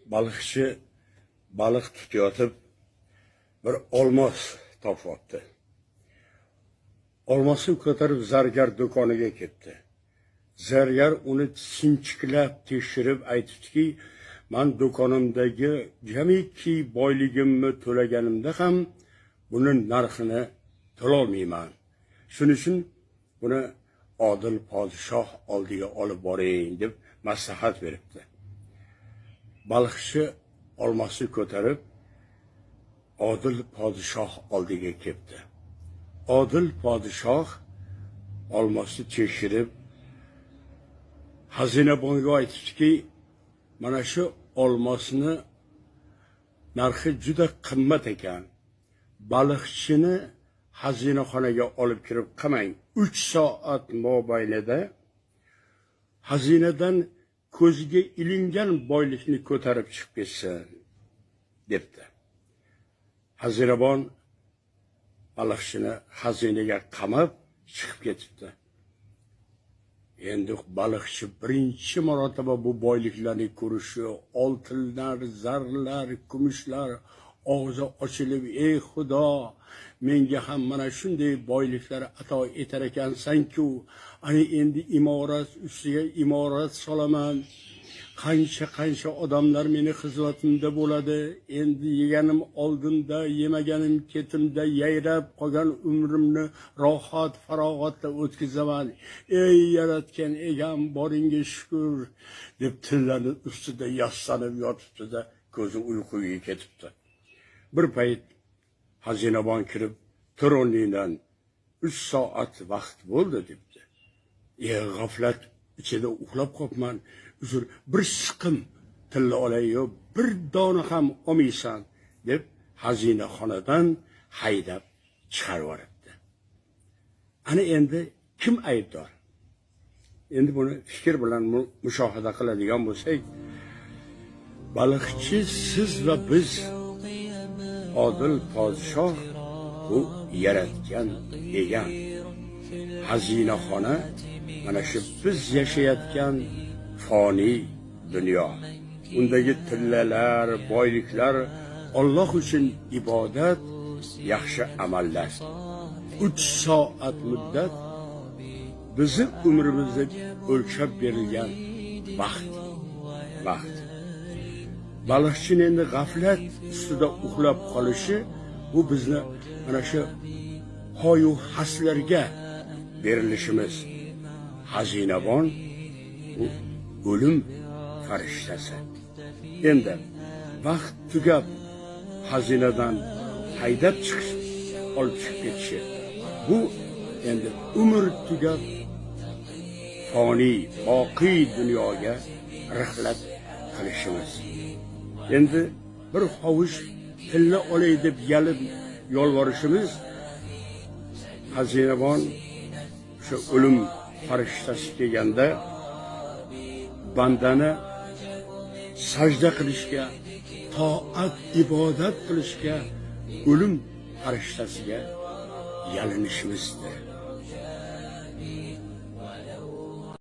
balıkçı balık tutuyotib bir olmos topyapti. Olmosni ko'tarib zargar do'koniga ketdi. Zargar uni sinchiklab tekshirib aytdiki, "Men do'konimdagi jamiki boyligimni to'laganimda ham buni narxini to'lolmayman. Shuning uchun buni odil podshoh oldiga olib boring" deb maslahat beribdi. Balıkçı olmosni ko'tarib odil podshoh oldiga ketdi. Odil podshoh olmosni tekshirib xazinabonga aytdiki, "Mana shu olmosni narxi juda qimmat ekan. Balıkçini xazinaxonaga olib kirib qamang. 3 soat mobaynida xazinadan ko'ziga ilingan boylikni ko'tarib chiqib ketsin" debdi. Xazinabon balıkçini xazinaga qamab chiqib ketibdi. Endi balıkçı birinchi marotaba bu boyliklarni ko'rishi, oltinlar, zarlar, kumushlar og'zi ochilib, "Ey Xudo, menga ham mana shunday boyliklar ato etar ekansan-ku, ani endi imorat ustiga imorat solaman. Qancha odamlar meni xizmatimda bo'ladi. Endi yeganim oldinda, yemaganim ketimda, yayrab qolgan umrimni rohat, farog'atda o'tkazaman. Ey yaratgan egam, boringga shukr" deb tillani ustida yaslanib yotibdi-da, ko'zi uyquga ketibdi. Bir payt xazinabon kirib, "To'roningdan 3 soat vaqt bo'ldi" debdi. G'aflat ichida uxlab qolibman. Uzr, bir siqim tilla olay-yu, bir dona ham olmaysan deb xazinaxonadan haydab chiqarib yuboribdi. Ana endi kim aybdor? Endi buni fikr bilan mushohada qiladigan bo'lsak, balıkçı siz va biz, odil podshoh bu yaratgan egan. Xazinaxona mana shu biz yashayotgan foni dunyo. Undagi tillalar, boyliklar Alloh uchun ibodat, yaxshi amallar. 3 soat muddat bizni umrimizda o'lchab berilgan vaqt. Balıkçının endi g'aflat ustida uxlab qolishi bu bizni mana shu hoyu haslarga berilishimiz. Xazinabon bu o'lim farishtasi. Endi vaqt tugab xazinadan haydab chiqish, olib chiqib ketishi. Bu endi umr tugab foni, boqiy dunyoga rihlat qilishimiz. Endi bir hovuch tilla olay deb yalib yolvorishimiz, xazinabon shu o'lim farishtasi kelganda bandani sajda qilishga, toat, ibodat qilishga o'lim farishtasiga yalinishimizdir.